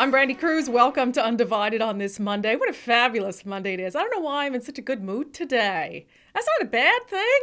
I'm Brandi Kruse. Welcome to Undivided on this Monday. What a fabulous Monday it is. I don't know why I'm in such a good mood today. That's not a bad thing.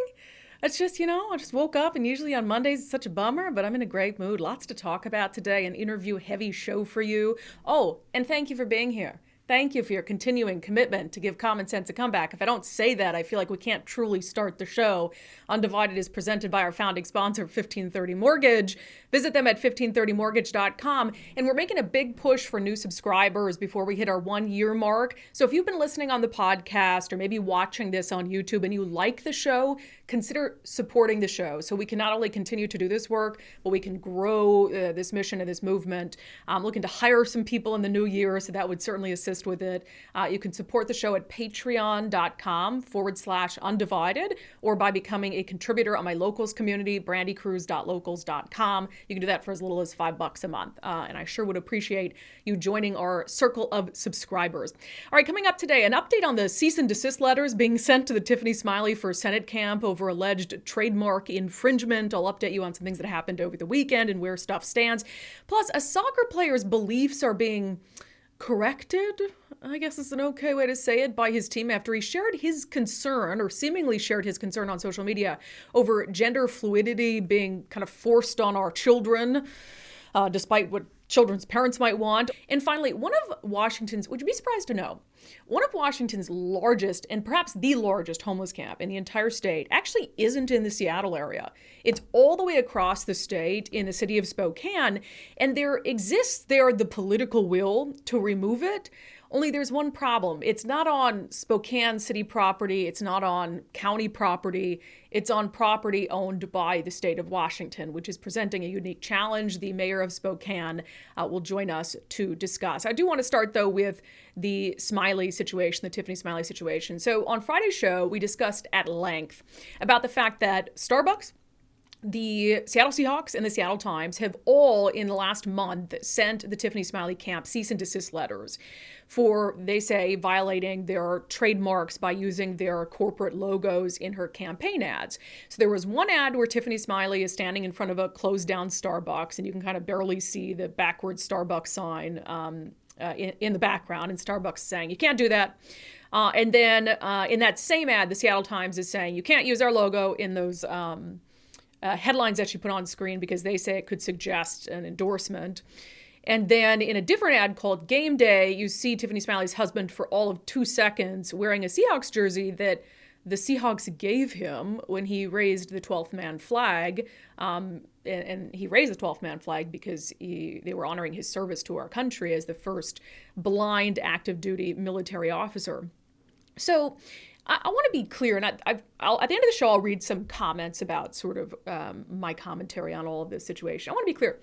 It's just, I just woke up and usually on Mondays it's such a bummer, but I'm in a great mood. Lots to talk about today, an interview heavy show for you. Oh, and thank you for being here. Thank you for your continuing commitment to give common sense a comeback. If I don't say that, I feel like we can't truly start the show. Undivided is presented by our founding sponsor, 1530 Mortgage. Visit them at 1530mortgage.com. And we're making a big push for new subscribers before we hit our 1 year mark. So if you've been listening on the podcast or maybe watching this on YouTube and you like the show, consider supporting the show so we can not only continue to do this work, but we can grow this mission and this movement. I'm looking to hire some people in the new year, so that would certainly assist with it. You can support the show at patreon.com/undivided or by becoming a contributor on my locals community, brandikruse.locals.com. You can do that for as little as $5 a month. And I sure would appreciate you joining our circle of subscribers. All right, coming up today, an update on the cease and desist letters being sent to the Tiffany Smiley for Senate camp over alleged trademark infringement. I'll update you on some things that happened over the weekend and where stuff stands. Plus, a soccer player's beliefs are being corrected, I guess is an okay way to say it, by his team after he shared his concern, or seemingly shared his concern on social media, over gender fluidity being kind of forced on our children, despite what children's parents might want. And finally, one of Washington's, would you be surprised to know, one of Washington's largest and perhaps the largest homeless camp in the entire state actually isn't in the Seattle area. It's all the way across the state in the city of Spokane, and there exists there the political will to remove it. Only there's one problem. It's not on Spokane city property. It's not on county property. It's on property owned by the state of Washington, which is presenting a unique challenge. The mayor of Spokane will join us to discuss. I do want to start, though, with the Smiley situation, the Tiffany Smiley situation. So on Friday's show, we discussed at length about the fact that Starbucks, the Seattle Seahawks, and the Seattle Times have all, in the last month, sent the Tiffany Smiley camp cease and desist letters for, they say, violating their trademarks by using their corporate logos in her campaign ads. So there was one ad where Tiffany Smiley is standing in front of a closed down Starbucks, and you can kind of barely see the backwards Starbucks sign in the background, and Starbucks saying, you can't do that. And then in that same ad, the Seattle Times is saying, you can't use our logo in those headlines that she put on screen because they say it could suggest an endorsement. And then in a different ad called Game Day, you see Tiffany Smiley's husband for all of 2 seconds wearing a Seahawks jersey that the Seahawks gave him when he raised the 12th man flag. And he raised the 12th man flag because they were honoring his service to our country as the first blind active duty military officer. So I want to be clear, and I'll at the end of the show, I'll read some comments about sort of my commentary on all of this situation. I want to be clear.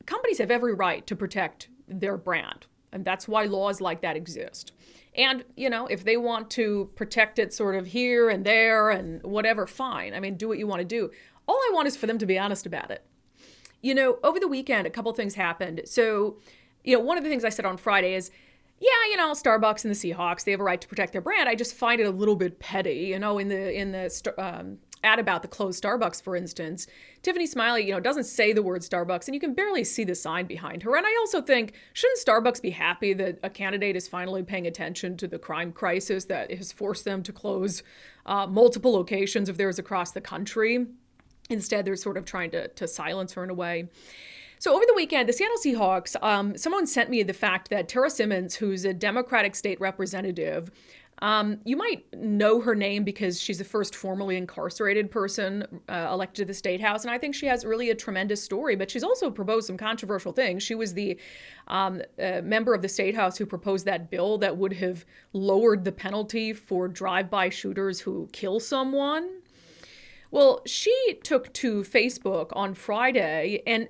Companies have every right to protect their brand, and that's why laws like that exist. And, if they want to protect it sort of here and there and whatever, fine. I mean, do what you want to do. All I want is for them to be honest about it. Over the weekend, a couple things happened. So, one of the things I said on Friday is, Starbucks and the Seahawks, they have a right to protect their brand. I just find it a little bit petty, in the ad about the closed Starbucks, for instance. Tiffany Smiley, doesn't say the word Starbucks, and you can barely see the sign behind her. And I also think, shouldn't Starbucks be happy that a candidate is finally paying attention to the crime crisis that has forced them to close multiple locations of theirs across the country? Instead, they're sort of trying to silence her in a way. So over the weekend, the Seattle Seahawks, someone sent me the fact that Tara Simmons, who's a Democratic state representative, you might know her name because she's the first formerly incarcerated person elected to the state house. And I think she has really a tremendous story, but she's also proposed some controversial things. She was the member of the state house who proposed that bill that would have lowered the penalty for drive-by shooters who kill someone. Well, she took to Facebook on Friday and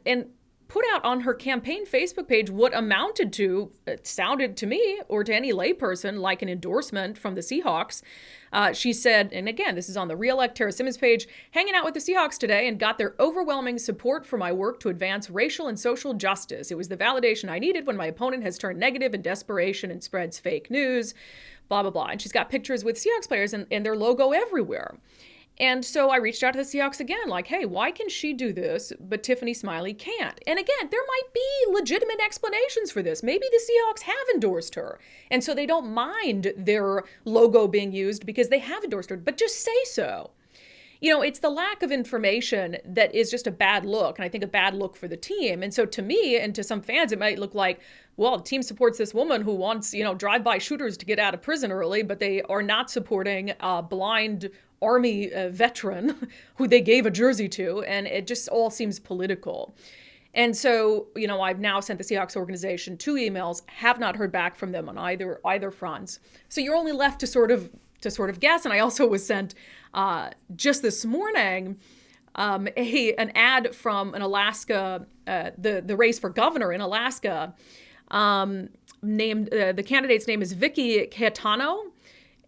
put out on her campaign Facebook page what amounted to, it sounded to me or to any layperson, like an endorsement from the Seahawks. She said, and again, this is on the Re-elect Tara Simmons page, hanging out with the Seahawks today and got their overwhelming support for my work to advance racial and social justice. It was the validation I needed when my opponent has turned negative in desperation and spreads fake news, blah, blah, blah. And she's got pictures with Seahawks players and their logo everywhere. And so I reached out to the Seahawks again, like, hey, why can she do this, but Tiffany Smiley can't? And again, there might be legitimate explanations for this. Maybe the Seahawks have endorsed her. And so they don't mind their logo being used because they have endorsed her, but just say so. It's the lack of information that is just a bad look, and I think a bad look for the team. And so to me and to some fans, it might look like, well, the team supports this woman who wants, drive-by shooters to get out of prison early, but they are not supporting a blind Army veteran who they gave a jersey to, and it just all seems political. And so, I've now sent the Seahawks organization 2 emails, have not heard back from them on either fronts. So you're only left to sort of guess. And I also was sent just this morning an ad from an Alaska, the race for governor in Alaska, named the candidate's name is Vicky Caetano.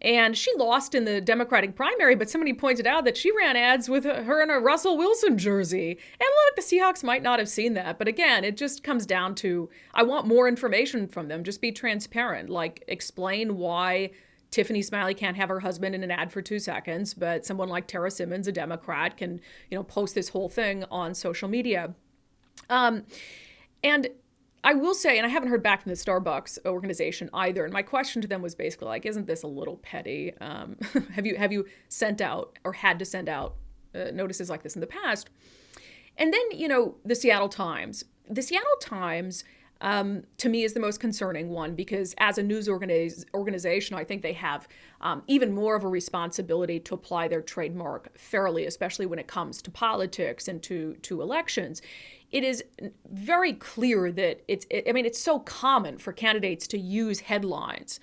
And she lost in the Democratic primary, but somebody pointed out that she ran ads with her in a Russell Wilson jersey. And look, the Seahawks might not have seen that. But again, it just comes down to, I want more information from them. Just be transparent. Like, explain why Tiffany Smiley can't have her husband in an ad for 2 seconds, but someone like Tara Simmons, a Democrat, can, post this whole thing on social media. And I will say, and I haven't heard back from the Starbucks organization either. And my question to them was basically like, isn't this a little petty? Have you sent out or had to send out notices like this in the past? And then, the Seattle Times. The Seattle Times, to me, is the most concerning one because as a news organization, I think they have even more of a responsibility to apply their trademark fairly, especially when it comes to politics and to elections. It is very clear that it's so common for candidates to use headlines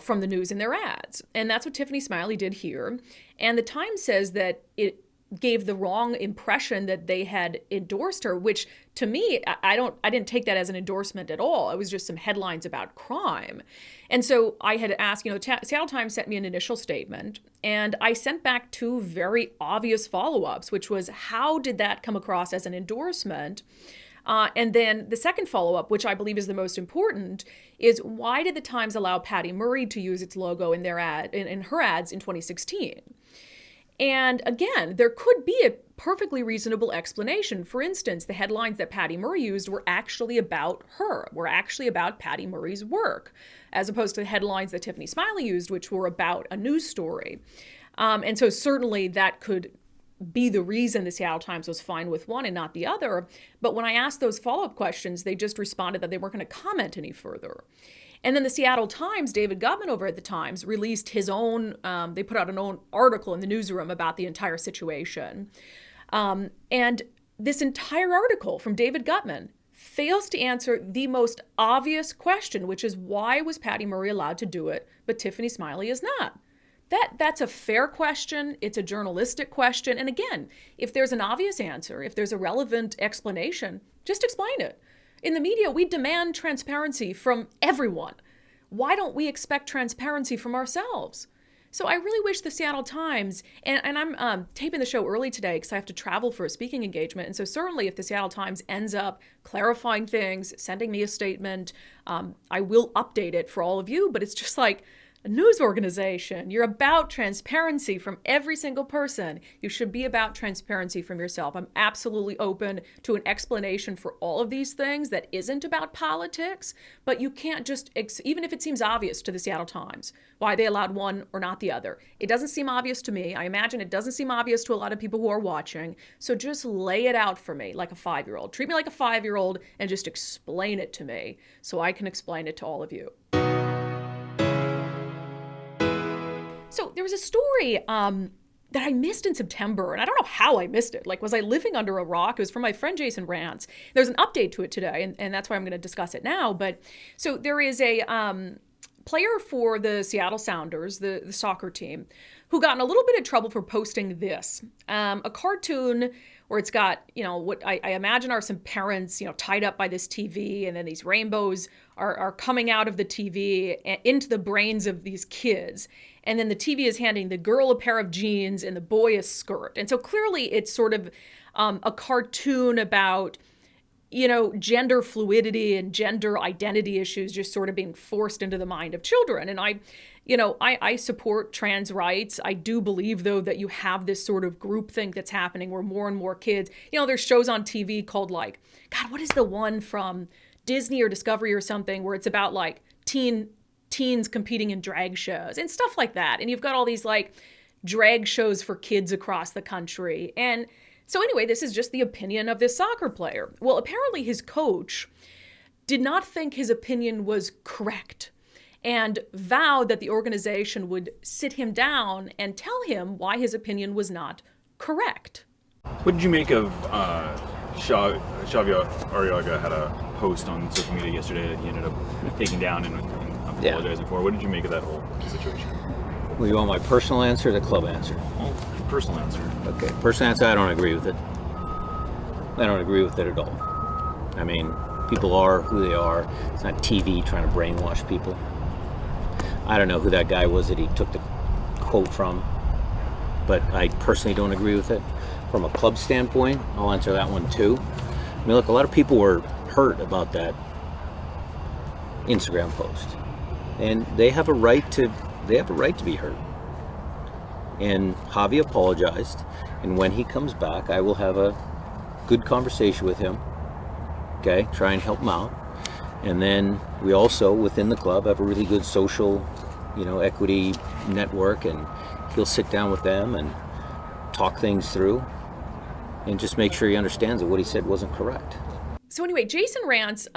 from the news in their ads. And that's what Tiffany Smiley did here. And the Times says that it gave the wrong impression that they had endorsed her, which to me, I didn't take that as an endorsement at all. It was just some headlines about crime. And so I had asked, the Seattle Times sent me an initial statement, and I sent back 2 very obvious follow-ups, which was, how did that come across as an endorsement? And then the second follow-up, which I believe is the most important, is why did the Times allow Patty Murray to use its logo in their in her ads in 2016? And again, there could be a perfectly reasonable explanation. For instance, the headlines that Patty Murray used were actually about her, were actually about Patty Murray's work, as opposed to the headlines that Tiffany Smiley used, which were about a news story. And so certainly that could be the reason the Seattle Times was fine with one and not the other. But when I asked those follow-up questions, they just responded that they weren't going to comment any further. And then the Seattle Times, David Gutman over at the Times, released his own, they put out an own article in the newsroom about the entire situation. And this entire article from David Gutman fails to answer the most obvious question, which is, why was Patty Murray allowed to do it, but Tiffany Smiley is not? That's a fair question. It's a journalistic question. And again, if there's an obvious answer, if there's a relevant explanation, just explain it. In the media, we demand transparency from everyone. Why don't we expect transparency from ourselves? So I really wish the Seattle Times, and I'm taping the show early today because I have to travel for a speaking engagement. And so certainly if the Seattle Times ends up clarifying things, sending me a statement, I will update it for all of you. But it's just like, a news organization, you're about transparency from every single person. You should be about transparency from yourself. I'm absolutely open to an explanation for all of these things that isn't about politics, but you can't just, even if it seems obvious to the Seattle Times, why they allowed one or not the other. It doesn't seem obvious to me. I imagine it doesn't seem obvious to a lot of people who are watching. So just lay it out for me like a 5-year-old. Treat me like a 5-year-old and just explain it to me so I can explain it to all of you. So there was a story that I missed in September, and I don't know how I missed it. Like, was I living under a rock? It was from my friend Jason Rantz. There's an update to it today, and that's why I'm going to discuss it now. But so there is a player for the Seattle Sounders, the soccer team, who got in a little bit of trouble for posting this. A cartoon where it's got, what I imagine are some parents, tied up by this TV, and then these rainbows are coming out of the TV into the brains of these kids. And then the TV is handing the girl a pair of jeans and the boy a skirt. And so clearly it's sort of a cartoon about, gender fluidity and gender identity issues just sort of being forced into the mind of children. And I I support trans rights. I do believe, though, that you have this sort of groupthink that's happening where more and more kids, there's shows on TV called like, God, what is the one from Disney or Discovery or something where it's about like teens competing in drag shows and stuff like that. And you've got all these like drag shows for kids across the country. And so anyway, this is just the opinion of this soccer player. Well, apparently his coach did not think his opinion was correct and vowed that the organization would sit him down and tell him why his opinion was not correct. What did you make of Xavi Arriaga had a post on social media yesterday that he ended up taking down and apologizing for? What did you make of that whole situation? Well, you want my personal answer or the club answer? Well, personal answer. Okay, personal answer, I don't agree with it. I don't agree with it at all. I mean, people are who they are. It's not TV trying to brainwash people. I don't know who that guy was that he took the quote from, but I personally don't agree with it. From a club standpoint, I'll answer that one too. I mean, look, a lot of people were hurt about that Instagram post, and they have a right to be hurt. And Javi apologized, and when he comes back, I will have a good conversation with him. Okay, try and help him out. And then we also, within the club, have a really good social, equity network, and he'll sit down with them and talk things through and just make sure he understands that what he said wasn't correct. So anyway, Jason Rantz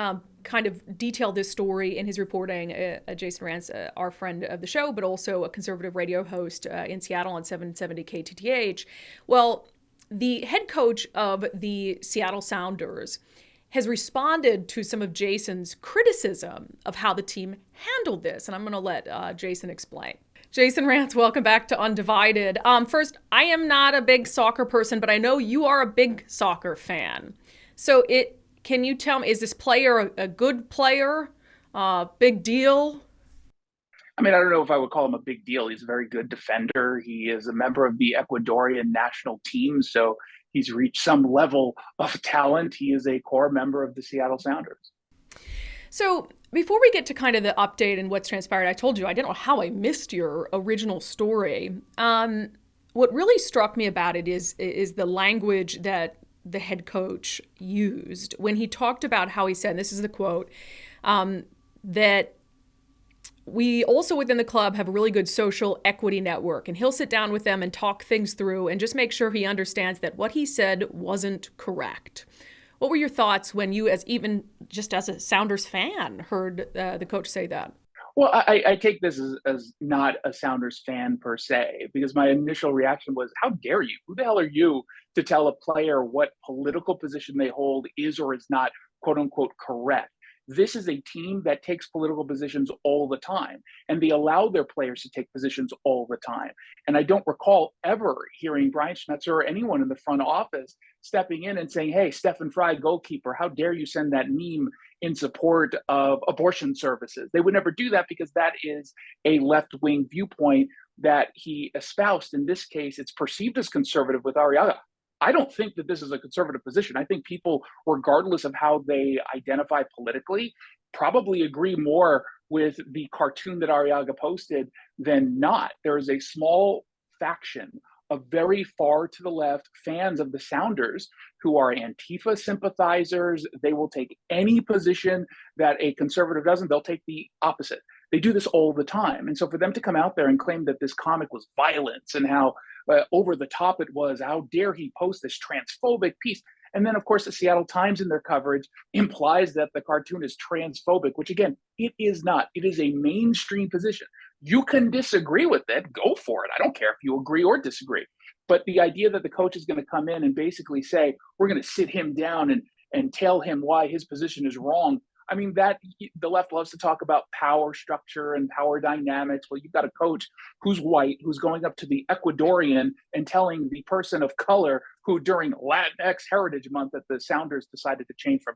kind of detailed this story in his reporting. Jason Rantz, our friend of the show, but also a conservative radio host in Seattle on 770 KTTH. Well, the head coach of the Seattle Sounders has responded to some of Jason's criticism of how the team handled this. And I'm going to let Jason explain. Jason Rantz, welcome back to Undivided. First, I am not a big soccer person, but I know you are a big soccer fan. So can you tell me, is this player a good player? Big deal? I mean, I don't know if I would call him a big deal. He's a very good defender. He is a member of the Ecuadorian national team, so he's reached some level of talent. He is a core member of the Seattle Sounders. So before we get to kind of the update and what's transpired, I told you I didn't know how I missed your original story. What really struck me about it is the language that the head coach used when he talked about how he said, and this is the quote, that we also within the club have a really good social equity network, and he'll sit down with them and talk things through and just make sure he understands that what he said wasn't correct. What were your thoughts when you, as a Sounders fan, heard the coach say that? Well, I take this as not a Sounders fan per se, because my initial reaction was, how dare you? Who the hell are you to tell a player what political position they hold is or is not, quote unquote, correct? This is a team that takes political positions all the time, and they allow their players to take positions all the time. And I don't recall ever hearing Brian Schmetzer or anyone in the front office stepping in and saying, hey, Stefan Fry, goalkeeper, how dare you send that meme in support of abortion services? They would never do that because that is a left-wing viewpoint that he espoused. In this case, it's perceived as conservative with Arriaga. I don't think that this is a conservative position. I think people, regardless of how they identify politically, probably agree more with the cartoon that Arriaga posted than not. There is a small faction of very far to the left fans of the Sounders who are Antifa sympathizers. They will take any position that a conservative doesn't. They'll take the opposite. They do this all the time. And so for them to come out there and claim that this comic was violence and how over the top it was, how dare he post this transphobic piece? And then, of course, the Seattle Times in their coverage implies that the cartoon is transphobic, which, again, it is not. It is a mainstream position. You can disagree with it. Go for it. I don't care if you agree or disagree. But the idea that the coach is going to come in and basically say, we're going to sit him down and tell him why his position is wrong. I mean, that the left loves to talk about power structure and power dynamics. Well, you've got a coach who's white, who's going up to the Ecuadorian and telling the person of color who during Latinx Heritage Month that the Sounders decided to change from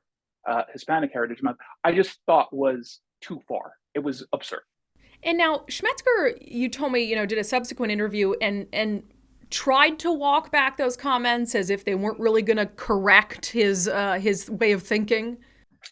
Hispanic Heritage Month, I just thought was too far. It was absurd. And now Schmetzger, you told me, did a subsequent interview and tried to walk back those comments as if they weren't really going to correct his way of thinking.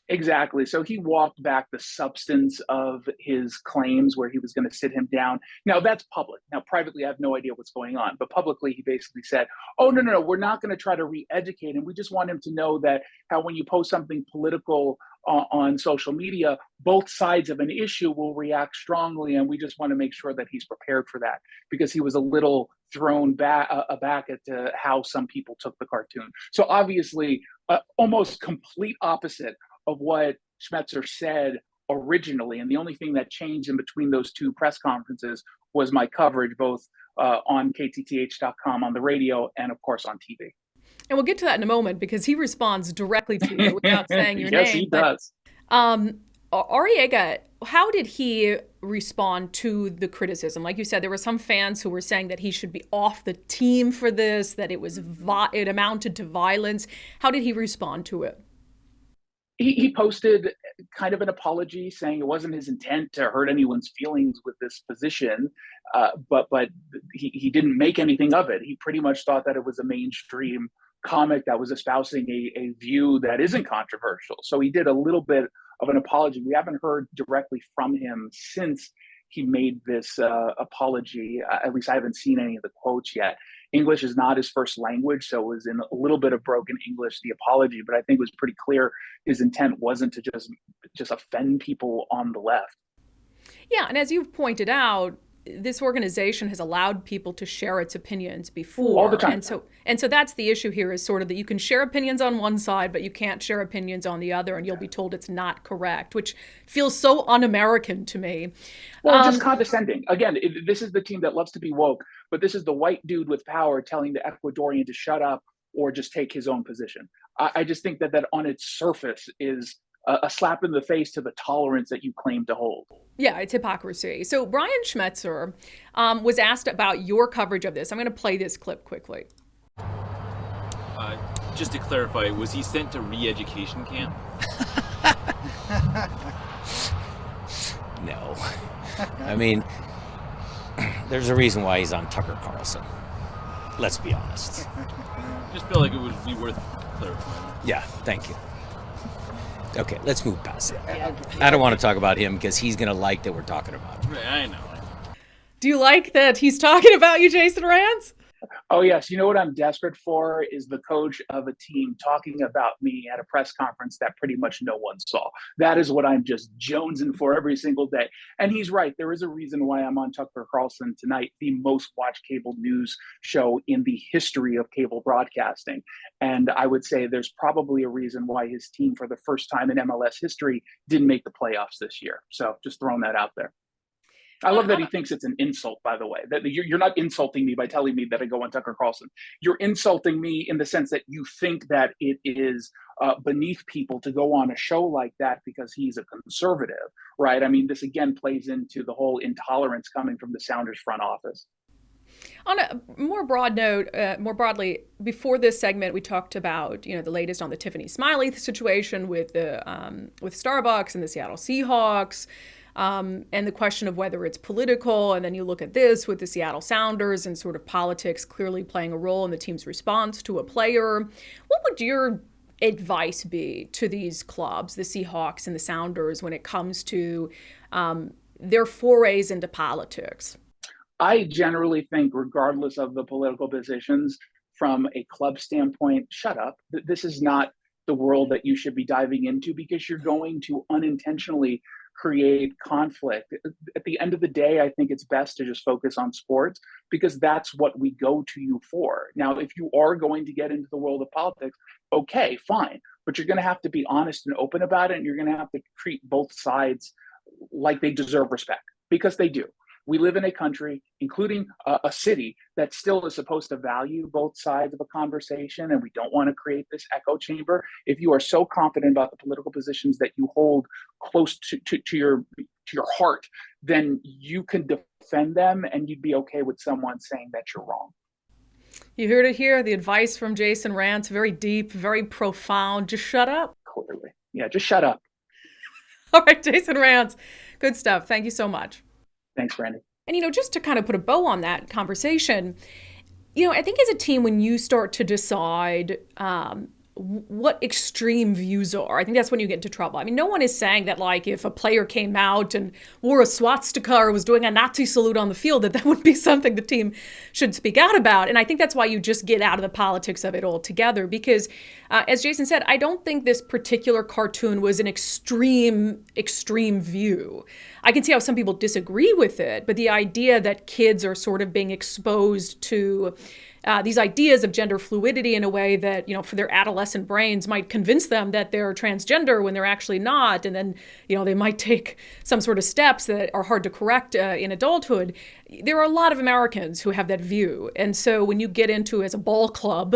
Exactly. So he walked back the substance of his claims where he was going to sit him down. Now that's public. Now privately, I have no idea what's going on, but publicly, he basically said, "Oh no, we're not going to try to re-educate him. We just want him to know that how when you post something political on social media, both sides of an issue will react strongly, and we just want to make sure that he's prepared for that," because he was a little thrown back aback at how some people took the cartoon. So obviously, almost complete opposite of what Schmetzer said originally. And the only thing that changed in between those two press conferences was my coverage, both on KTTH.com on the radio and, of course, on TV. And we'll get to that in a moment because he responds directly to you without saying your yes, name. He does. Arriaga, how did he respond to the criticism? Like you said, there were some fans who were saying that he should be off the team for this, that it amounted to violence. How did he respond to it? He posted kind of an apology saying it wasn't his intent to hurt anyone's feelings with this position, but he didn't make anything of it. He pretty much thought that it was a mainstream comic that was espousing a view that isn't controversial. So he did a little bit of an apology. We haven't heard directly from him since he made this apology. At least I haven't seen any of the quotes yet. English is not his first language, so it was in a little bit of broken English, the apology, but I think it was pretty clear his intent wasn't to just offend people on the left. Yeah, and as you've pointed out, this organization has allowed people to share its opinions before. All the time. And so that's the issue here, is sort of that you can share opinions on one side, but you can't share opinions on the other, and you'll be told it's not correct, which feels so un-American to me. Well, just condescending. Again, this is the team that loves to be woke, but this is the white dude with power telling the Ecuadorian to shut up or just take his own position. I just think that on its surface is a slap in the face to the tolerance that you claim to hold. Yeah, it's hypocrisy. So Brian Schmetzer was asked about your coverage of this. I'm going to play this clip quickly. Just to clarify, was he sent to re-education camp? No. I mean, there's a reason why he's on Tucker Carlson. Let's be honest. Just feel like it would be worth clarifying. Yeah, thank you. Okay, let's move past it. I don't want to talk about him because he's going to like that we're talking about him. Right, I know. Do you like that he's talking about you, Jason Rance? Oh, yes. You know what I'm desperate for is the coach of a team talking about me at a press conference that pretty much no one saw. That is what I'm just jonesing for every single day. And he's right. There is a reason why I'm on Tucker Carlson tonight, the most watched cable news show in the history of cable broadcasting. And I would say there's probably a reason why his team, for the first time in MLS history, didn't make the playoffs this year. So just throwing that out there. I love that he thinks it's an insult, by the way, that you're not insulting me by telling me that I go on Tucker Carlson. You're insulting me in the sense that you think that it is beneath people to go on a show like that because he's a conservative, right? I mean, this again plays into the whole intolerance coming from the Sounders front office. On a more broad note, more broadly, before this segment, we talked about the latest on the Tiffany Smiley situation with Starbucks and the Seattle Seahawks. And the question of whether it's political, and then you look at this with the Seattle Sounders and sort of politics clearly playing a role in the team's response to a player. What would your advice be to these clubs, the Seahawks and the Sounders, when it comes to their forays into politics? I generally think, regardless of the political positions, from a club standpoint, shut up. This is not the world that you should be diving into because you're going to unintentionally create conflict. At the end of the day, I think it's best to just focus on sports because that's what we go to you for. Now, if you are going to get into the world of politics, okay, fine. But you're going to have to be honest and open about it. And you're going to have to treat both sides like they deserve respect because they do. We live in a country, including a city, that still is supposed to value both sides of a conversation, and we don't want to create this echo chamber. If you are so confident about the political positions that you hold close to your heart, then you can defend them, and you'd be okay with someone saying that you're wrong. You heard it here. The advice from Jason Rance, very deep, very profound. Just shut up. Clearly. Yeah, just shut up. All right, Jason Rance. Good stuff. Thank you so much. Thanks, Brandi. And, just to kind of put a bow on that conversation, I think as a team, when you start to decide what extreme views are. I think that's when you get into trouble. I mean, no one is saying that, like, if a player came out and wore a swastika or was doing a Nazi salute on the field, that would be something the team should speak out about. And I think that's why you just get out of the politics of it altogether. Because, as Jason said, I don't think this particular cartoon was an extreme view. I can see how some people disagree with it, but the idea that kids are sort of being exposed to these ideas of gender fluidity in a way that, for their adolescent brains might convince them that they're transgender when they're actually not. And then, they might take some sort of steps that are hard to correct in adulthood. There are a lot of Americans who have that view. And so when you get into, as a ball club,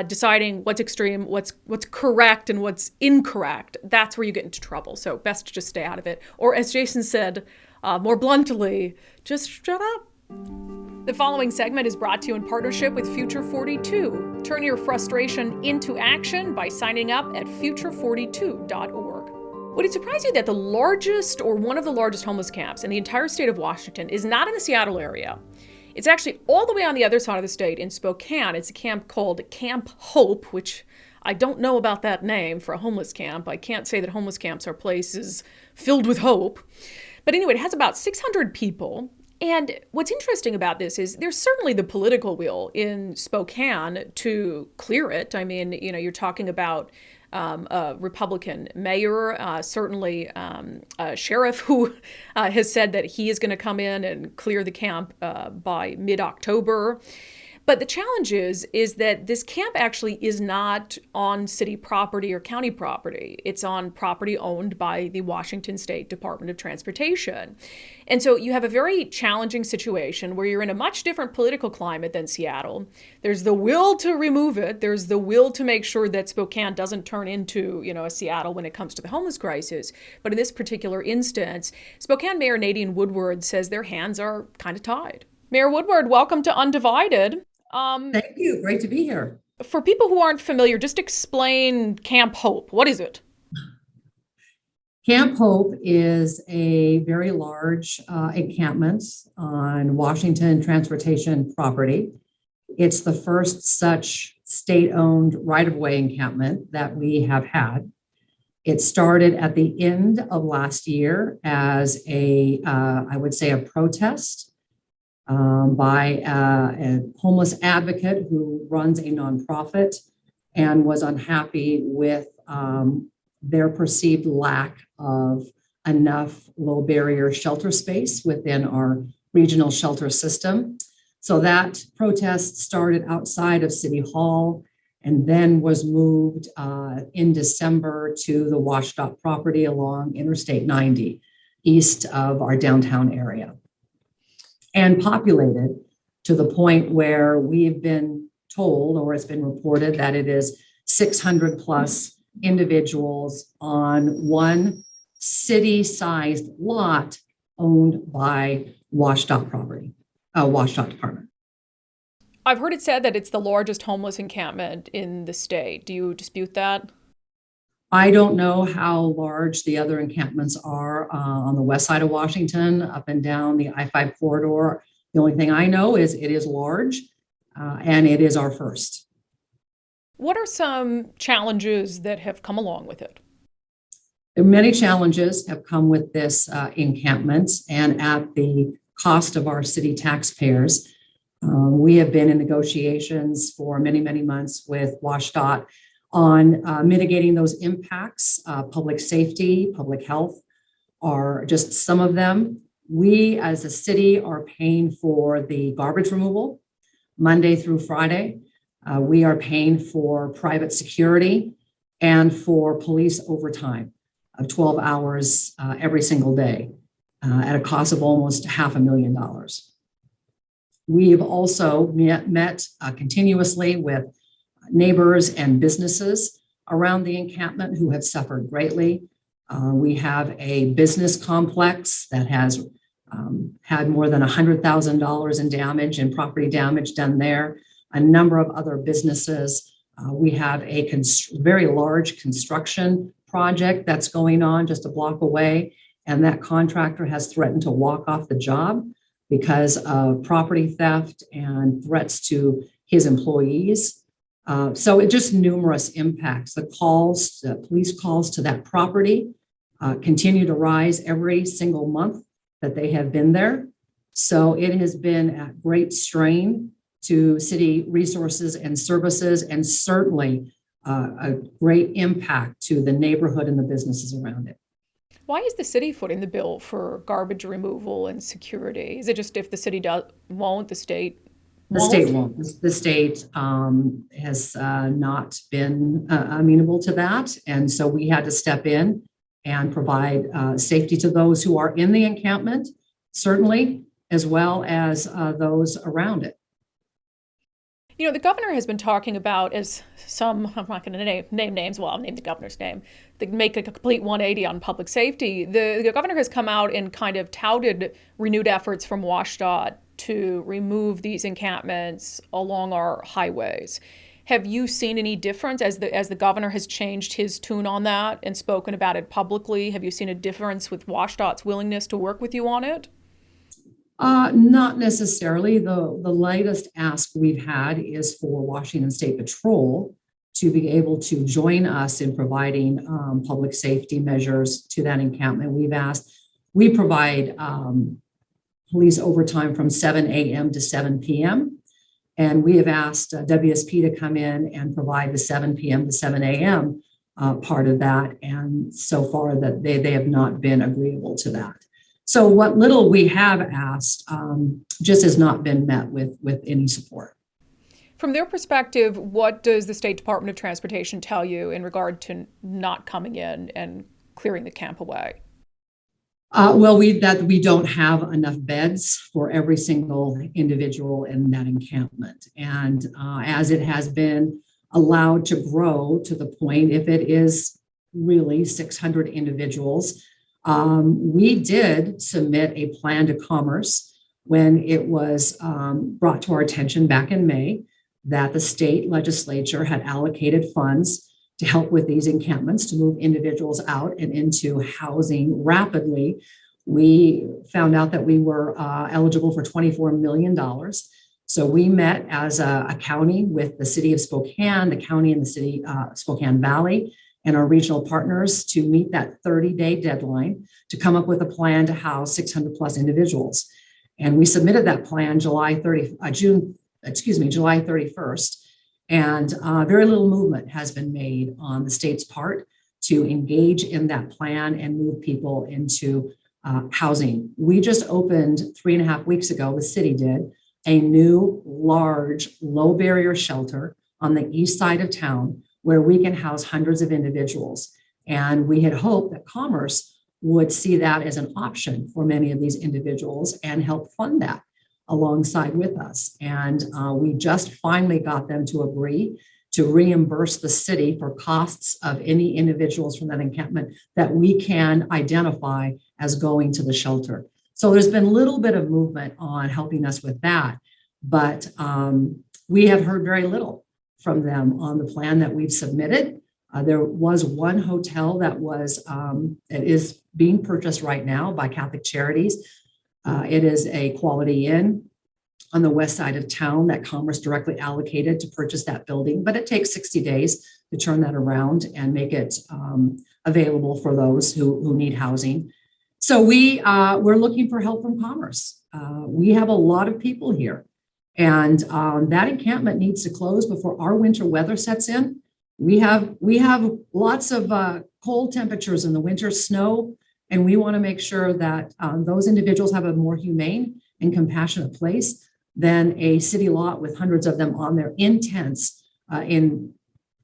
deciding what's extreme, what's correct and what's incorrect, that's where you get into trouble. So best to just stay out of it. Or as Jason said, more bluntly, just shut up. The following segment is brought to you in partnership with Future 42. Turn your frustration into action by signing up at future42.org. Would it surprise you that the largest, or one of the largest homeless camps in the entire state of Washington is not in the Seattle area? It's actually all the way on the other side of the state in Spokane. It's a camp called Camp Hope, which I don't know about that name for a homeless camp. I can't say that homeless camps are places filled with hope. But anyway, it has about 600 people. And what's interesting about this is there's certainly the political will in Spokane to clear it. I mean, you're talking about a Republican mayor, certainly a sheriff who has said that he is going to come in and clear the camp by mid-October. But the challenge is that this camp actually is not on city property or county property. It's on property owned by the Washington State Department of Transportation. And so you have a very challenging situation where you're in a much different political climate than Seattle. There's the will to remove it. There's the will to make sure that Spokane doesn't turn into, a Seattle when it comes to the homeless crisis. But in this particular instance, Spokane Mayor Nadine Woodward says their hands are kind of tied. Mayor Woodward, welcome to Undivided. Thank you. Great to be here. For people who aren't familiar, just explain Camp Hope. What is it? Camp Hope is a very large encampment on Washington transportation property. It's the first such state-owned right-of-way encampment that we have had. It started at the end of last year as I would say, a protest by a homeless advocate who runs a nonprofit and was unhappy with their perceived lack of enough low barrier shelter space within our regional shelter system. So that protest started outside of City Hall and then was moved in December to the WashDOT property along Interstate 90, east of our downtown area, and populated to the point where we've been told, or it's been reported, that it is 600 plus individuals on one city-sized lot owned by WashDOT property, WashDOT department. I've heard it said that it's the largest homeless encampment in the state. Do you dispute that? I don't know how large the other encampments are on the west side of Washington, up and down the I-5 corridor. The only thing I know is it is large and it is our first. What are some challenges that have come along with it? Many challenges have come with this encampment, and at the cost of our city taxpayers. We have been in negotiations for many, many months with WashDOT on mitigating those impacts. Public safety, public health are just some of them. We as a city are paying for the garbage removal Monday through Friday. We are paying for private security and for police overtime of 12 hours every single day at a cost of almost $500,000. We've also met continuously with neighbors and businesses around the encampment who have suffered greatly. We have a business complex that has had more than $100,000 in damage and property damage done there. A number of other businesses. We have a very large construction project that's going on just a block away, and that contractor has threatened to walk off the job because of property theft and threats to his employees. So it just numerous impacts. The calls, the police calls to that property continue to rise every single month that they have been there. So it has been at great strain to city resources and services, and certainly a great impact to the neighborhood and the businesses around it. Why is the city footing the bill for garbage removal and security? Is it just if the city won't, the state The won't? state won't. The state has not been amenable to that. And so we had to step in and provide safety to those who are in the encampment, certainly, as well as those around it. You know, the governor has been talking about, as some, I'm not going to name names, well, I'll name the governor's name, they make a complete 180 on public safety. The governor has come out and kind of touted renewed efforts from WashDOT to remove these encampments along our highways. Have you seen any difference as the governor has changed his tune on that and spoken about it publicly? Have you seen a difference with WashDOT's willingness to work with you on it? Not necessarily. The latest ask we've had is for Washington State Patrol to be able to join us in providing public safety measures to that encampment. We provide police overtime from 7 a.m. to 7 p.m. And we have asked WSP to come in and provide the 7 p.m. to 7 a.m. Part of that. And so far that they have not been agreeable to that. So what little we have asked just has not been met with any support. From their perspective, what does the State Department of Transportation tell you in regard to not coming in and clearing the camp away? We don't have enough beds for every single individual in that encampment. And as it has been allowed to grow to the point, if it is really 600 individuals, we did submit a plan to Commerce when it was brought to our attention back in May that the state legislature had allocated funds to help with these encampments to move individuals out and into housing rapidly. We found out that we were eligible for $24 million. So we met as a county with the city of Spokane, the county and the city Spokane Valley, and our regional partners to meet that 30-day deadline to come up with a plan to house 600 plus individuals. And we submitted that plan July 31st. And very little movement has been made on the state's part to engage in that plan and move people into housing. We just opened 3.5 weeks ago, the city did, a new, large, low barrier shelter on the east side of town where we can house hundreds of individuals. And we had hoped that Commerce would see that as an option for many of these individuals and help fund that alongside with us. And we just finally got them to agree to reimburse the city for costs of any individuals from that encampment that we can identify as going to the shelter. So there's been a little bit of movement on helping us with that, but we have heard very little from them on the plan that we've submitted. There was one hotel that is being purchased right now by Catholic Charities. It is a Quality Inn on the west side of town that Commerce directly allocated to purchase that building, but it takes 60 days to turn that around and make it available for those who need housing. So we're looking for help from Commerce. We have a lot of people here, and that encampment needs to close before our winter weather sets in. We have lots of cold temperatures in the winter, snow, and we want to make sure that those individuals have a more humane and compassionate place than a city lot with hundreds of them on there in tents in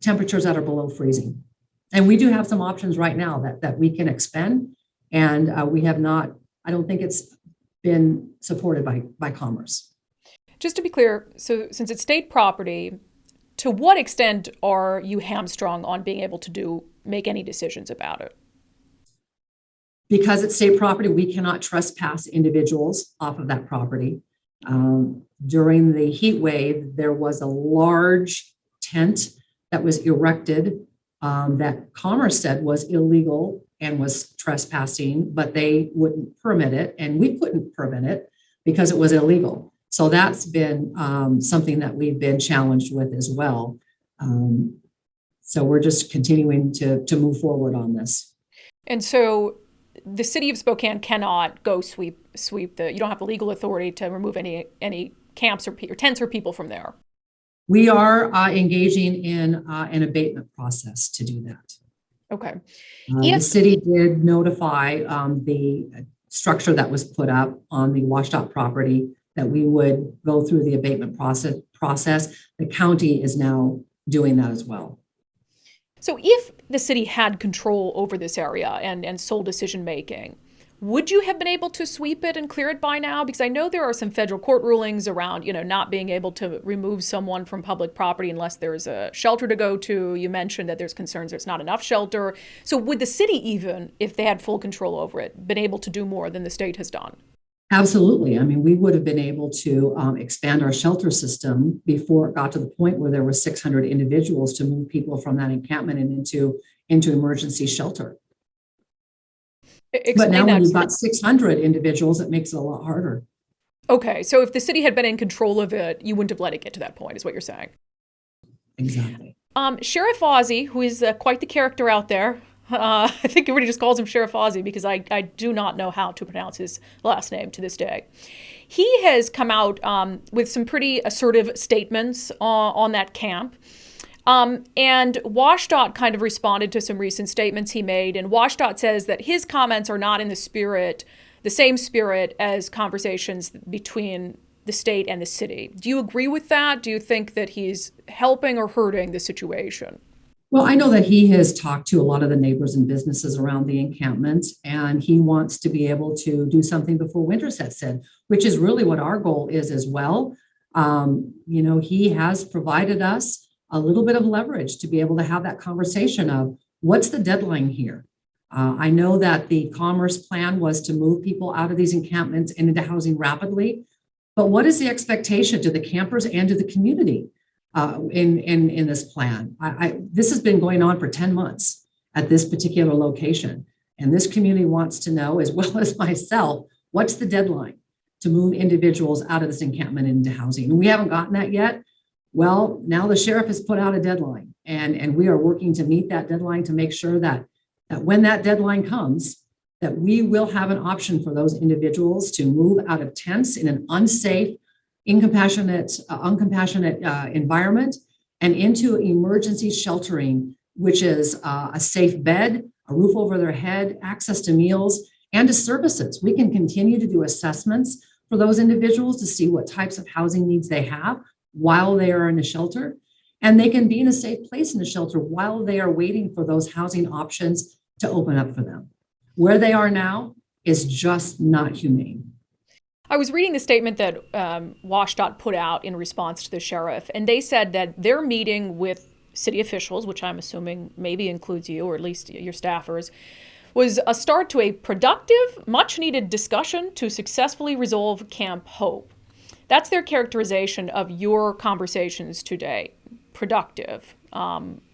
temperatures that are below freezing. And we do have some options right now that we can expend, and we have not, I don't think it's been supported by Commerce. Just to be clear, so since it's state property, to what extent are you hamstrung on being able to make any decisions about it? Because it's state property, we cannot trespass individuals off of that property. During the heat wave, there was a large tent that was erected that Commerce said was illegal and was trespassing, but they wouldn't permit it, and we couldn't permit it because it was illegal. So that's been something that we've been challenged with as well. So we're just continuing to move forward on this. And so the city of Spokane cannot go sweep you don't have the legal authority to remove any camps or tents or people from there. We are engaging in an abatement process to do that. Okay. The city did notify the structure that was put up on the WashDOT property that we would go through the abatement process. The county is now doing that as well. So if the city had control over this area and sole decision making, would you have been able to sweep it and clear it by now? Because I know there are some federal court rulings around, not being able to remove someone from public property unless there's a shelter to go to. You mentioned that there's concerns there's not enough shelter. So would the city, even if they had full control over it, been able to do more than the state has done? Absolutely. I mean, we would have been able to expand our shelter system before it got to the point where there were 600 individuals to move people from that encampment and into emergency shelter. But now when you've got 600 individuals, it makes it a lot harder. Okay, so if the city had been in control of it, you wouldn't have let it get to that point, is what you're saying. Exactly. Sheriff Ozzie, who is quite the character out there, I think everybody just calls him Sheriff Ozzie because I do not know how to pronounce his last name to this day. He has come out with some pretty assertive statements on that camp. And WashDOT kind of responded to some recent statements he made. And WashDOT says that his comments are not in the same spirit as conversations between the state and the city. Do you agree with that? Do you think that he's helping or hurting the situation? Well, I know that he has talked to a lot of the neighbors and businesses around the encampment, and he wants to be able to do something before winter sets in, which is really what our goal is as well. He has provided us a little bit of leverage to be able to have that conversation of what's the deadline here. I know that the Commerce plan was to move people out of these encampments and into housing rapidly, but what is the expectation to the campers and to the community in this plan? This has been going on for 10 months at this particular location, and this community wants to know, as well as myself, what's the deadline to move individuals out of this encampment into housing? And we haven't gotten that yet. Well, now the sheriff has put out a deadline, and we are working to meet that deadline to make sure that when that deadline comes, that we will have an option for those individuals to move out of tents in an unsafe, uncompassionate environment and into emergency sheltering, which is a safe bed, a roof over their head, access to meals, and to services. We can continue to do assessments for those individuals to see what types of housing needs they have while they are in a shelter, and they can be in a safe place in a shelter while they are waiting for those housing options to open up for them. Where they are now is just not humane. I was reading the statement that WashDOT put out in response to the sheriff, and they said that their meeting with city officials, which I'm assuming maybe includes you, or at least your staffers, was a start to a productive, much-needed discussion to successfully resolve Camp Hope. That's their characterization of your conversations today. Productive,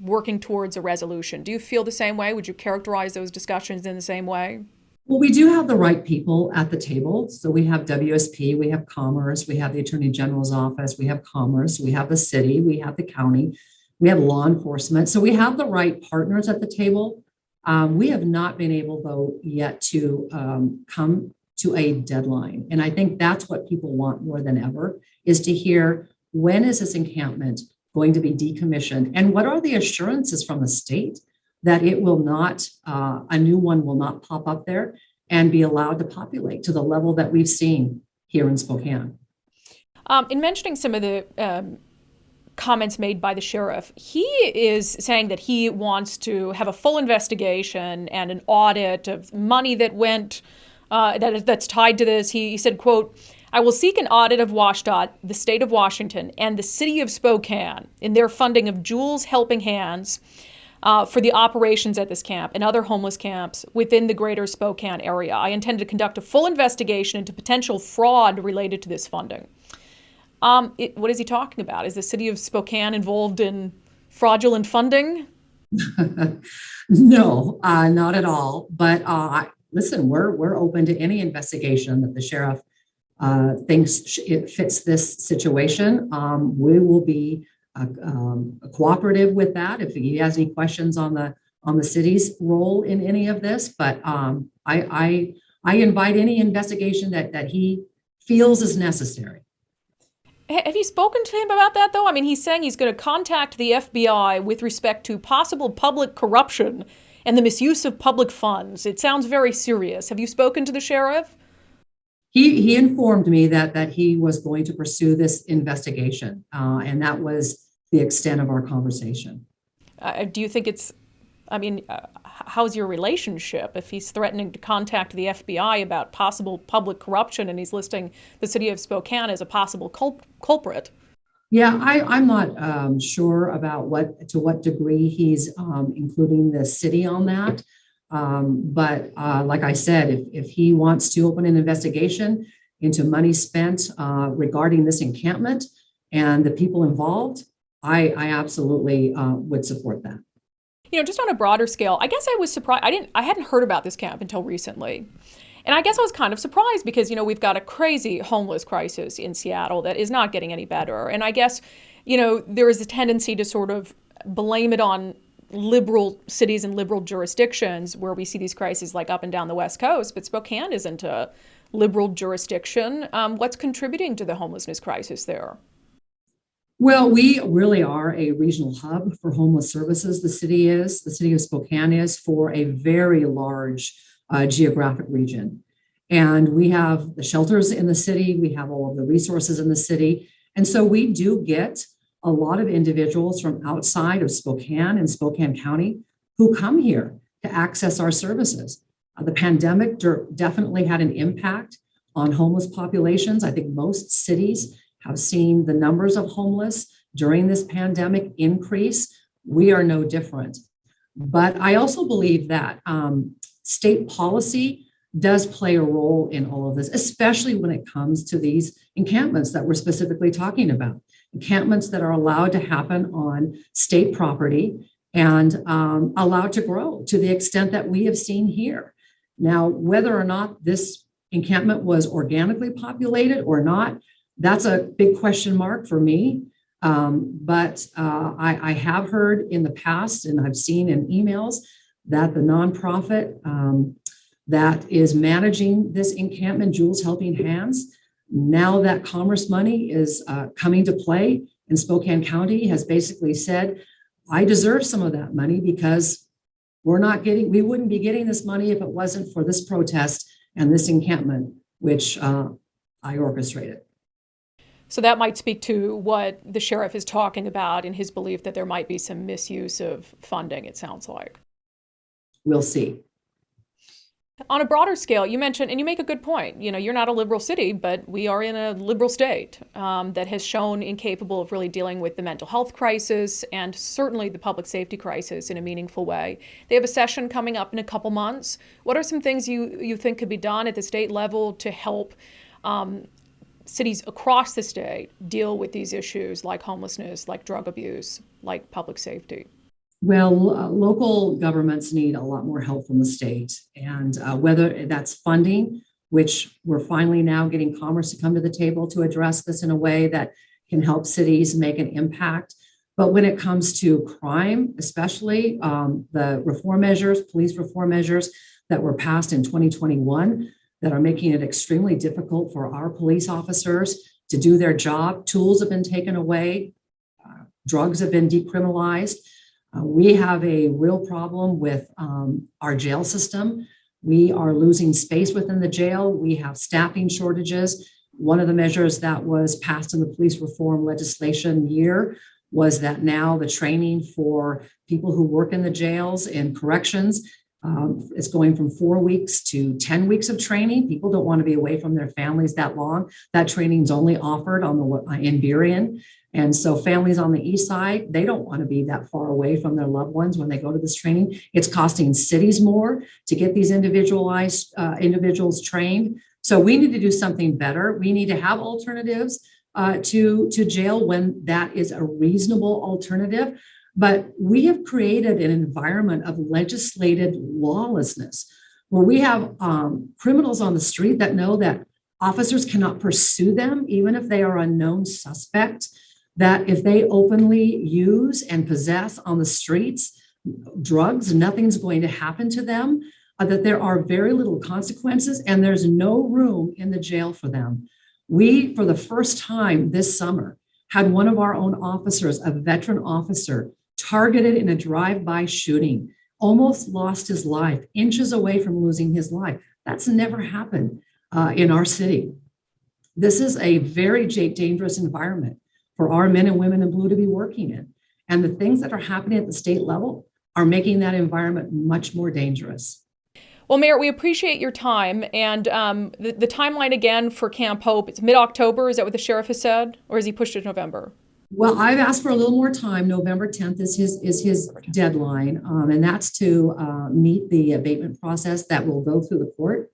working towards a resolution. Do you feel the same way? Would you characterize those discussions in the same way? Well, we do have the right people at the table. So we have WSP, we have Commerce, we have the Attorney General's office, we have Commerce, we have the city, we have the county, we have law enforcement. So we have the right partners at the table. We have not been able, though, yet to come to a deadline. And I think that's what people want more than ever, is to hear, when is this encampment going to be decommissioned? And what are the assurances from the state that it will not, a new one will not pop up there and be allowed to populate to the level that we've seen here in Spokane? In mentioning some of the comments made by the sheriff, he is saying that he wants to have a full investigation and an audit of money that went that's tied to this. He said, quote, "I will seek an audit of WashDOT, the state of Washington, and the city of Spokane in their funding of Jules Helping Hands for the operations at this camp and other homeless camps within the greater Spokane area. I intend to conduct a full investigation into potential fraud related to this funding." What is he talking about? Is the city of Spokane involved in fraudulent funding? No, not at all. But listen, we're open to any investigation that the sheriff thinks it fits this situation. We will be cooperative with that if he has any questions on the city's role in any of this. But I invite any investigation that he feels is necessary. Have you spoken to him about that, though? I mean, he's saying he's going to contact the FBI with respect to possible public corruption and the misuse of public funds. It sounds very serious. Have you spoken to the sheriff? He informed me that he was going to pursue this investigation, and that was the extent of our conversation. Do you think how's your relationship if he's threatening to contact the FBI about possible public corruption and he's listing the city of Spokane as a possible culprit? Yeah, I'm not sure about to what degree he's including the city on that. But like I said, if he wants to open an investigation into money spent regarding this encampment and the people involved, I absolutely would support that. Just on a broader scale, I guess I was surprised. I hadn't heard about this camp until recently. And I guess I was kind of surprised because, we've got a crazy homeless crisis in Seattle that is not getting any better. And I guess, there is a tendency to sort of blame it on liberal cities and liberal jurisdictions where we see these crises like up and down the West Coast. But Spokane isn't a liberal jurisdiction. What's contributing to the homelessness crisis there? Well, we really are a regional hub for homeless services. The city of Spokane is for a very large geographic region. And we have the shelters in the city, we have all of the resources in the city. And so we do get a lot of individuals from outside of Spokane and Spokane County who come here to access our services. The pandemic definitely had an impact on homeless populations. I think most cities have seen the numbers of homeless during this pandemic increase. We are no different. But I also believe that state policy does play a role in all of this, especially when it comes to these encampments that we're specifically talking about. Encampments that are allowed to happen on state property and allowed to grow to the extent that we have seen here. Now, whether or not this encampment was organically populated or not, that's a big question mark for me. But I have heard in the past, and I've seen in emails, that the nonprofit that is managing this encampment, Jules Helping Hands, now that commerce money is coming to play in Spokane County, has basically said, I deserve some of that money because we wouldn't be getting this money if it wasn't for this protest and this encampment, which I orchestrated. So that might speak to what the sheriff is talking about in his belief that there might be some misuse of funding, it sounds like. We'll see. On a broader scale, you mentioned, and you make a good point, you're not a liberal city, but we are in a liberal state that has shown incapable of really dealing with the mental health crisis and certainly the public safety crisis in a meaningful way. They have a session coming up in a couple months. What are some things you think could be done at the state level to help cities across the state deal with these issues like homelessness, like drug abuse, like public safety? Well, local governments need a lot more help from the state, and whether that's funding, which we're finally now getting Commerce to come to the table to address this in a way that can help cities make an impact. But when it comes to crime, especially the reform measures, police reform measures that were passed in 2021, that are making it extremely difficult for our police officers to do their job. Tools have been taken away. Drugs have been decriminalized. We have a real problem with our jail system. We are losing space within the jail. We have staffing shortages. One of the measures that was passed in the police reform legislation year was that now the training for people who work in the jails and corrections is going from 4 weeks to 10 weeks of training. People don't want to be away from their families that long. That training is only offered in Burien. And so families on the east side, they don't want to be that far away from their loved ones when they go to this training. It's costing cities more to get these individuals trained. So we need to do something better. We need to have alternatives to jail when that is a reasonable alternative. But we have created an environment of legislated lawlessness where we have criminals on the street that know that officers cannot pursue them, even if they are a known suspect. that if they openly use and possess on the streets drugs, nothing's going to happen to them, that there are very little consequences and there's no room in the jail for them. We, for the first time this summer, had one of our own officers, a veteran officer, targeted in a drive-by shooting, almost lost his life, inches away from losing his life. That's never happened in our city. This is a very dangerous environment for our men and women in blue to be working in. And the things that are happening at the state level are making that environment much more dangerous. Well, Mayor, we appreciate your time. And the timeline again for Camp Hope, it's mid-October. Is that what the sheriff has said? Or has he pushed it to November? Well, I've asked for a little more time. November 10th is his deadline. And that's to meet the abatement process that will go through the court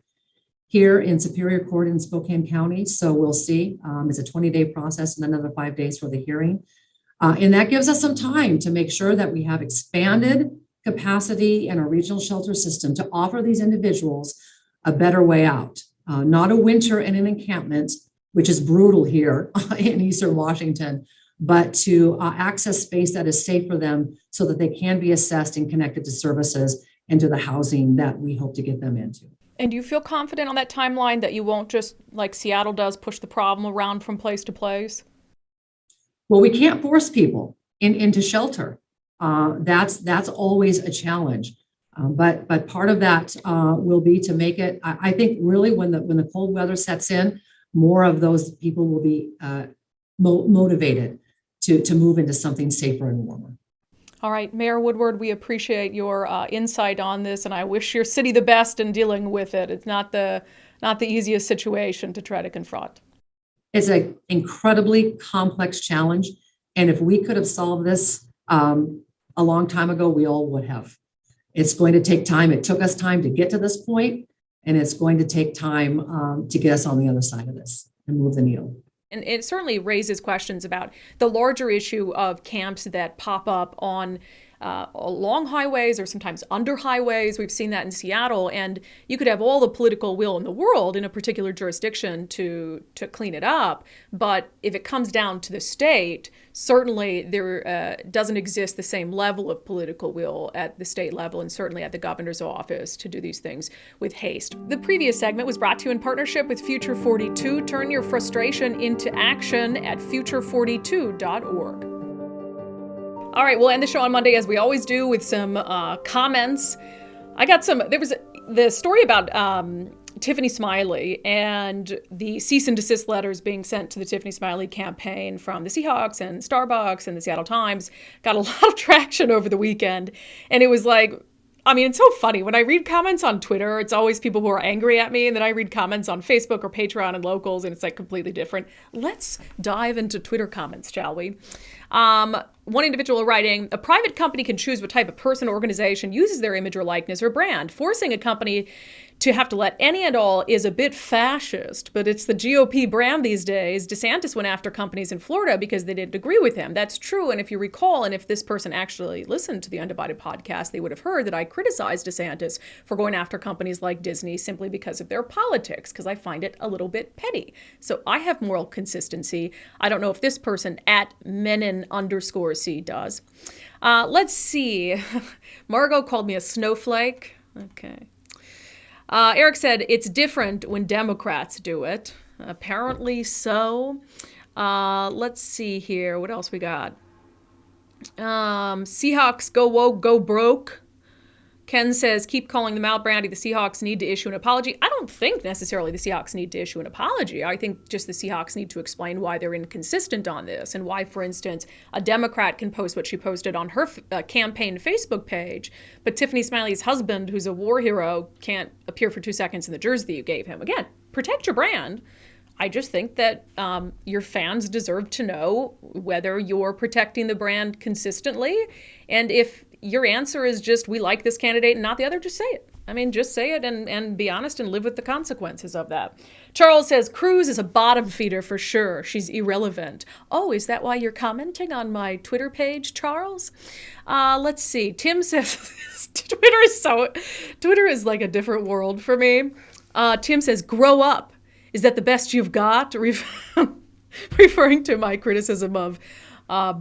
here in Superior Court in Spokane County. So we'll see. It's a 20-day process and another 5 days for the hearing. And that gives us some time to make sure that we have expanded capacity in our regional shelter system to offer these individuals a better way out. Not a winter in an encampment, which is brutal here in Eastern Washington, but to access space that is safe for them so that they can be assessed and connected to services and to the housing that we hope to get them into. And do you feel confident on that timeline that you won't just, like Seattle does, push the problem around from place to place? Well, we can't force people into shelter. That's always a challenge. But part of that will be to make it, I think really when the cold weather sets in, more of those people will be motivated to move into something safer and warmer. All right, Mayor Woodward, we appreciate your insight on this, and I wish your city the best in dealing with it. It's not the easiest situation to try to confront. It's an incredibly complex challenge, and if we could have solved this a long time ago, we all would have. It's going to take time. It took us time to get to this point, and it's going to take time to get us on the other side of this and move the needle. And it certainly raises questions about the larger issue of camps that pop up on along highways or sometimes under highways. We've seen that in Seattle, and you could have all the political will in the world in a particular jurisdiction to clean it up. But if it comes down to the state, certainly there doesn't exist the same level of political will at the state level and certainly at the governor's office to do these things with haste. The previous segment was brought to you in partnership with Future 42. Turn your frustration into action at future42.org. All right, we'll end the show on Monday as we always do with some comments. There was the story about Tiffany Smiley and the cease and desist letters being sent to the Tiffany Smiley campaign from the Seahawks and Starbucks and the Seattle Times got a lot of traction over the weekend. And it was like, I mean, it's so funny. When I read comments on Twitter, it's always people who are angry at me. And then I read comments on Facebook or Patreon and locals, and it's like completely different. Let's dive into Twitter comments, shall we? One individual writing, a private company can choose what type of person or organization uses their image or likeness or brand. Forcing a company to have to let any and all is a bit fascist, but it's the GOP brand these days. DeSantis went after companies in Florida because they didn't agree with him. That's true. And if you recall, and if this person actually listened to the Undivided podcast, they would have heard that I criticized DeSantis for going after companies like Disney simply because of their politics, because I find it a little bit petty. So I have moral consistency. I don't know if this person at Menon_C does. Let's see. Margot called me a snowflake. Okay. Eric said, it's different when Democrats do it. Apparently so. Let's see here. What else we got? Seahawks go woke, go broke. Ken says, keep calling them out, Brandi. The Seahawks need to issue an apology. I don't think necessarily the Seahawks need to issue an apology. I think just the Seahawks need to explain why they're inconsistent on this and why, for instance, a Democrat can post what she posted on her campaign Facebook page, but Tiffany Smiley's husband, who's a war hero, can't appear for 2 seconds in the jersey that you gave him. Again, protect your brand. I just think that your fans deserve to know whether you're protecting the brand consistently. And if your answer is just, we like this candidate and not the other, just say it. I mean, just say it and be honest and live with the consequences of that. Charles says, Kruse is a bottom feeder for sure. She's irrelevant. Oh, is that why you're commenting on my Twitter page, Charles? Let's see. Tim says, Twitter is like a different world for me. Tim says, grow up. Is that the best you've got? Referring to my criticism of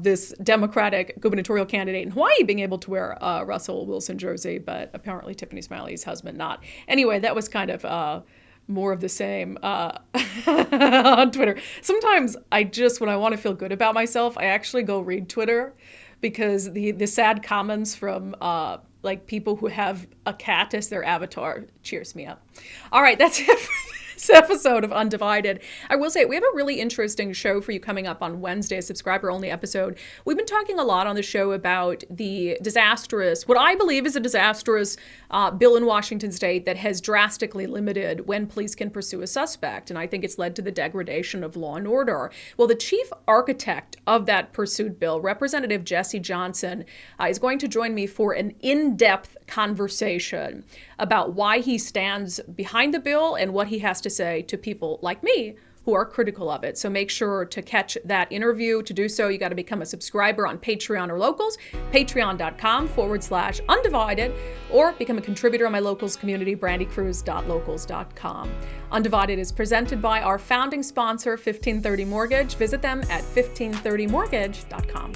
this Democratic gubernatorial candidate in Hawaii being able to wear a Russell Wilson jersey, but apparently Tiffany Smiley's husband not. Anyway, that was kind of more of the same on Twitter. Sometimes when I want to feel good about myself, I actually go read Twitter, because the sad comments from like people who have a cat as their avatar cheers me up. All right, that's it for this episode of Undivided. I will say, we have a really interesting show for you coming up on Wednesday, a subscriber-only episode. We've been talking a lot on the show about the disastrous, what I believe is a disastrous bill in Washington state that has drastically limited when police can pursue a suspect, and I think it's led to the degradation of law and order. Well, the chief architect of that pursuit bill, Representative Jesse Johnson, is going to join me for an in-depth conversation about why he stands behind the bill and what he has to say to people like me who are critical of it. So make sure to catch that interview. To do so, you got to become a subscriber on Patreon or Locals, patreon.com/undivided, or become a contributor on my Locals community, brandikruse.locals.com. Undivided is presented by our founding sponsor, 1530 Mortgage. Visit them at 1530mortgage.com.